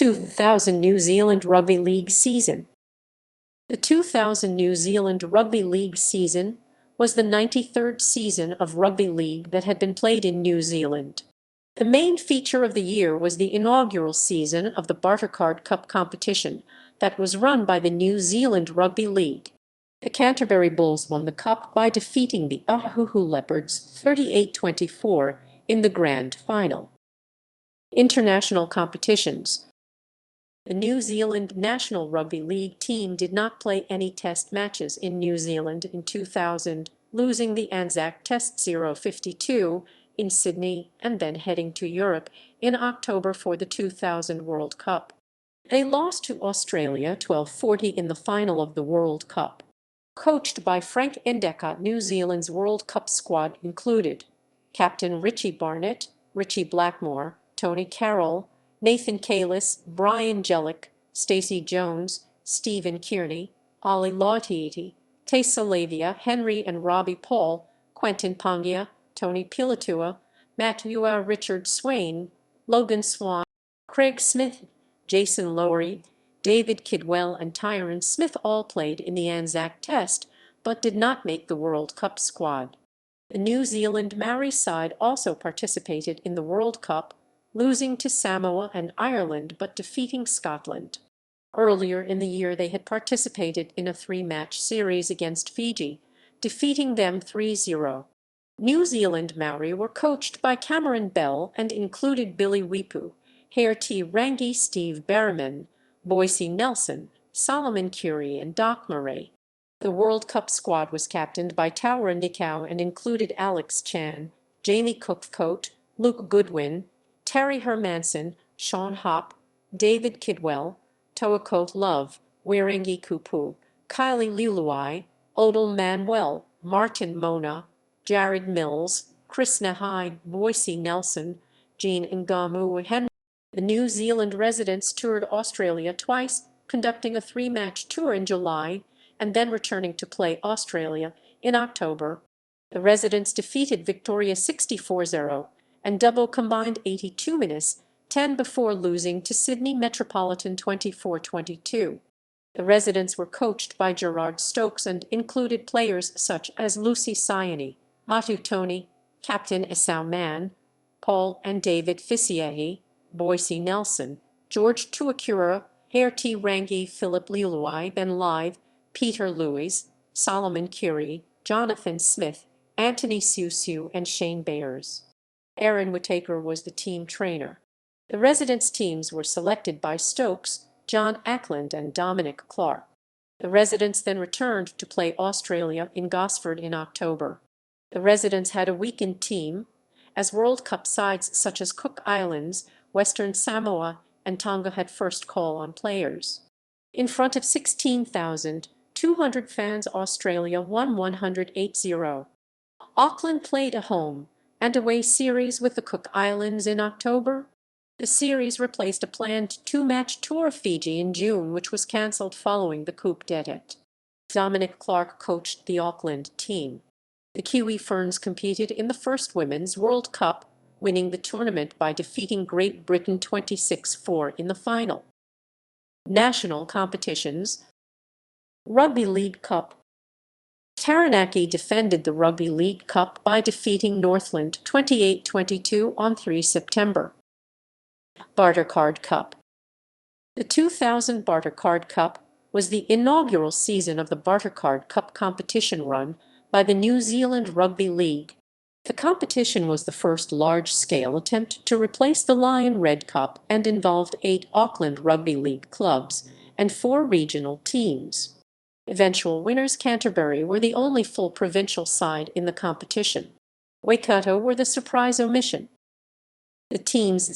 2000 New Zealand Rugby League season. The 2000 New Zealand Rugby League season was the 93rd season of rugby league that had been played in New Zealand. The main feature of the year was the inaugural season of the Bartercard Cup competition that was run by the New Zealand Rugby League. The Canterbury Bulls won the cup by defeating the Otahuhu Leopards 38-24 in the grand final. International competitions. The New Zealand National Rugby League team did not play any test matches in New Zealand in 2000, losing the Anzac Test 0-52 in Sydney and then heading to Europe in October for the 2000 World Cup. They lost to Australia 12-40 in the final of the World Cup. Coached by Frank Endicott, New Zealand's World Cup squad included Captain Richie Barnett, Richie Blackmore, Tony Carroll, Nathan Kalis, Brian Jellick, Stacey Jones, Stephen Kearney, Ollie Lautiiti, Tessa Lavia, Henry and Robbie Paul, Quentin Pongia, Tony Pilatua, Matthew Richard Swain, Logan Swan, Craig Smith, Jason Lowry, David Kidwell and Tyron Smith all played in the Anzac Test, but did not make the World Cup squad. The New Zealand Maori side also participated in the World Cup, losing to Samoa and Ireland but defeating Scotland. Earlier in the year they had participated in a 3-match series against Fiji, defeating them 3-0. New Zealand Maori were coached by Cameron Bell and included Billy Wipu, Haerti Rangi, Steve Berriman, Boise Nelson, Solomon Curie and Doc Murray. The World Cup squad was captained by Taura Nikau and included Alex Chan, Jamie Cookcote, Luke Goodwin, Terry Hermanson, Sean Hopp, David Kidwell, Toakote Love, Wirangi Kupu, Kylie Luluai, Odell Manuel, Martin Mona, Jared Mills, Chris Nahai, Boise Nelson, Jean Ngamu Henry. The New Zealand residents toured Australia twice, conducting a 3-match tour in July and then returning to play Australia in October. The residents defeated Victoria 64-0 and Dubbo combined 82 minutes, 10 before losing to Sydney Metropolitan 24-22. The residents were coached by Gerard Stokes and included players such as Lucy Sione, Matu Tony, Captain Esau Mann, Paul and David Fisiehi, Boise Nelson, George Tuakura, Haerti Rangi, Philip Liluai, Ben Live, Peter Lewis, Solomon Curie, Jonathan Smith, Anthony Siusiu, and Shane Bayers. Aaron Whittaker was the team trainer. The residents' teams were selected by Stokes, John Ackland, and Dominic Clark. The residents then returned to play Australia in Gosford in October. The residents had a weakened team, as World Cup sides such as Cook Islands, Western Samoa, and Tonga had first call on players. In front of 16,200 fans, Australia won 108-0. Auckland played a home and away series with the Cook Islands in October. The series replaced a planned 2-match tour of Fiji in June, which was cancelled following the coup d'etat. Dominic Clark coached the Auckland team. The Kiwi Ferns competed in the first Women's World Cup, winning the tournament by defeating Great Britain 26-4 in the final. National competitions. Rugby League Cup. Taranaki defended the Rugby League Cup by defeating Northland 28-22 on 3 September. Bartercard Cup. The 2000 Bartercard Cup was the inaugural season of the Bartercard Cup competition run by the New Zealand Rugby League. The competition was the first large-scale attempt to replace the Lion Red Cup and involved 8 Auckland Rugby League clubs and 4 regional teams. Eventual winners Canterbury were the only full provincial side in the competition. Waikato were the surprise omission. The teams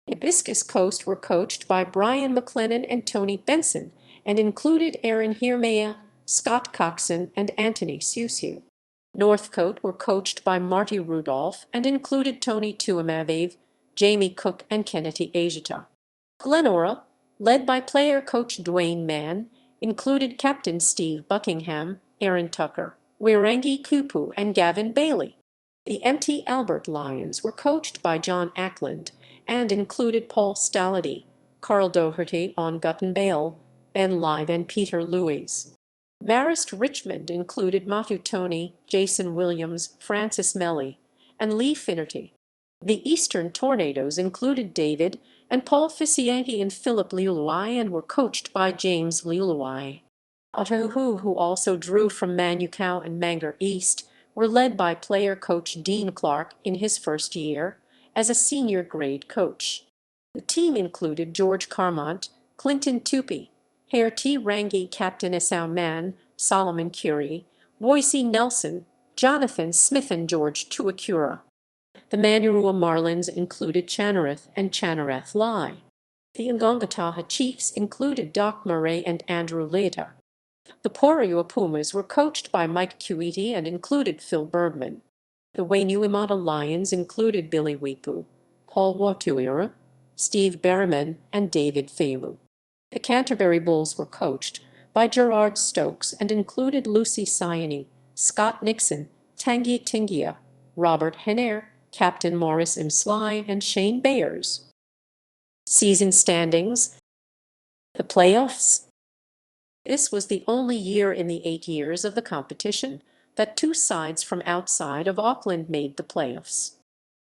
Hibiscus Coast were coached by Brian McLennan and Tony Benson and included Aaron Hirmaya, Scott Coxon, and Anthony Siusiu. Northcote were coached by Marty Rudolph and included Tony Tuamaviv, Jamie Cook, and Kennedy Ajita. Glenora, led by player-coach Dwayne Mann, included Captain Steve Buckingham, Aaron Tucker, Wirangi Kupu, and Gavin Bailey. The MT Albert Lions were coached by John Ackland and included Paul Stallady, Carl Doherty, On Guttenbale, Ben Live and Peter Louis. Marist Richmond included Matu Tony, Jason Williams, Francis Melly, and Lee Finnerty. The Eastern Tornadoes included David and Paul Ficianti and Philip Liuluai and were coached by James Liuluai. Otahuhu, who also drew from Manukau and Mangor East, were led by player-coach Dean Clark in his first year as a senior grade coach. The team included George Carmont, Clinton Tupy, Hare T. Rangi, Captain Esau Mann, Solomon Curie, Boise Nelson, Jonathan Smith and George Tuakura. The Manurua Marlins included Chanareth and Chanareth Lai. The Ngongataha Chiefs included Doc Murray and Andrew Leota. The Porua Pumas were coached by Mike Kuiti and included Phil Bergman. The Wainuiomata Lions included Billy Wipu, Paul Watuira, Steve Berriman, and David Feilu. The Canterbury Bulls were coached by Gerard Stokes and included Lucy Siani, Scott Nixon, Tanguy Tingia, Robert Henner, Captain Morris Imsly, and Shane Bayers. Season standings. The playoffs. This was the only year in the 8 years of the competition that two sides from outside of Auckland made the playoffs.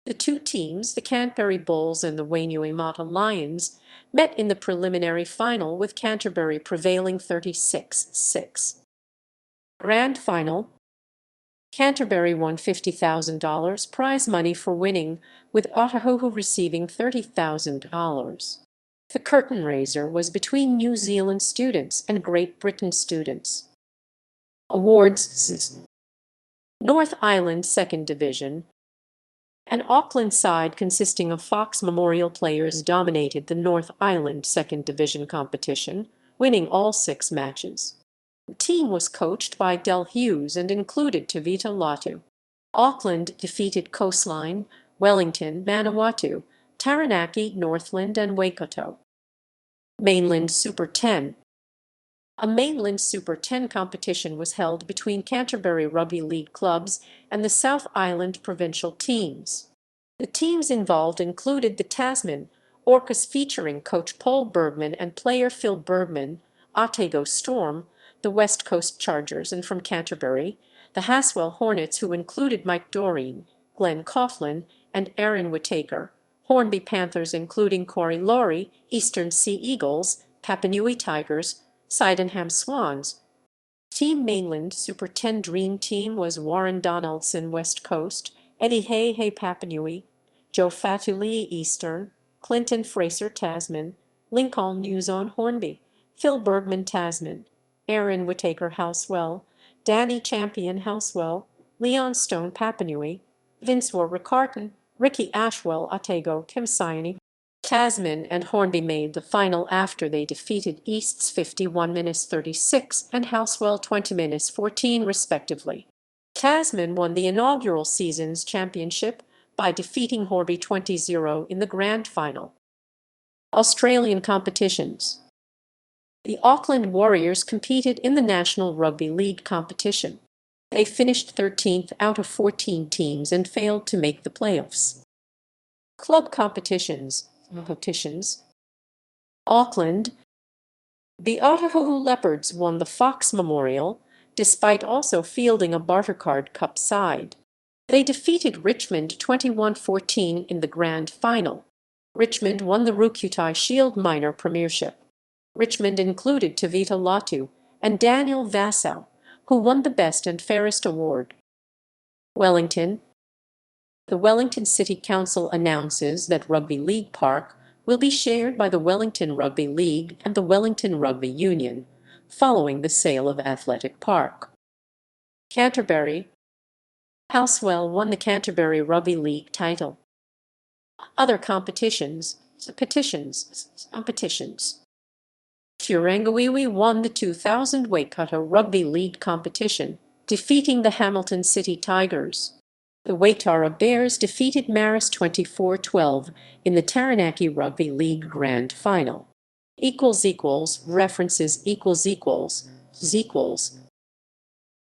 The two teams, the Canterbury Bulls and the Wainuiomata Lions, met in the preliminary final with Canterbury prevailing 36-6. Grand final. Canterbury won $50,000 prize money for winning, with Otahuhu receiving $30,000. The curtain raiser was between New Zealand students and Great Britain students. Awards. North Island Second Division. An Auckland side consisting of Fox Memorial players dominated the North Island Second Division competition, winning all 6 matches. The team was coached by Del Hughes and included Tavita Latu. Auckland defeated Coastline, Wellington, Manawatu, Taranaki, Northland, and Waikato. Mainland Super 10. A Mainland Super 10 competition was held between Canterbury Rugby League clubs and the South Island provincial teams. The teams involved included the Tasman Orcas featuring coach Paul Bergman and player Phil Bergman, Otago Storm, the West Coast Chargers, and from Canterbury, the Haswell Hornets, who included Mike Doreen, Glenn Coughlin, and Aaron Whittaker, Hornby Panthers including Corey Laurie, Eastern Sea Eagles, Papanui Tigers, Sydenham Swans. Team Mainland Super 10 Dream Team was Warren Donaldson West Coast, Eddie Hay Papanui, Joe Fatuli Eastern, Clinton Fraser Tasman, Lincoln Newzone Hornby, Phil Bergman Tasman, Aaron Whittaker Housewell, Danny Champion Housewell, Leon Stone Papanui, Vince Warricarton, Ricky Ashwell Otago Kimsiani. Tasman and Hornby made the final after they defeated East's 51-36 and Housewell 20-14 respectively. Tasman won the inaugural season's championship by defeating Hornby 20-0 in the grand final. Australian competitions. The Auckland Warriors competed in the National Rugby League competition. They finished 13th out of 14 teams and failed to make the playoffs. Club competitions. Auckland. The Otahuhu Leopards won the Fox Memorial, despite also fielding a Bartercard Cup side. They defeated Richmond 21-14 in the grand final. Richmond won the Rukutai Shield Minor Premiership. Richmond included Tavita Latu and Daniel Vassau, who won the Best and Fairest award. Wellington. The Wellington City Council announces that Rugby League Park will be shared by the Wellington Rugby League and the Wellington Rugby Union, following the sale of Athletic Park. Canterbury. Housewell won the Canterbury Rugby League title. Other competitions. Turangawiwi won the 2000 Waikato Rugby League competition, defeating the Hamilton City Tigers. The Waitara Bears defeated Marist 24-12 in the Taranaki Rugby League Grand Final. References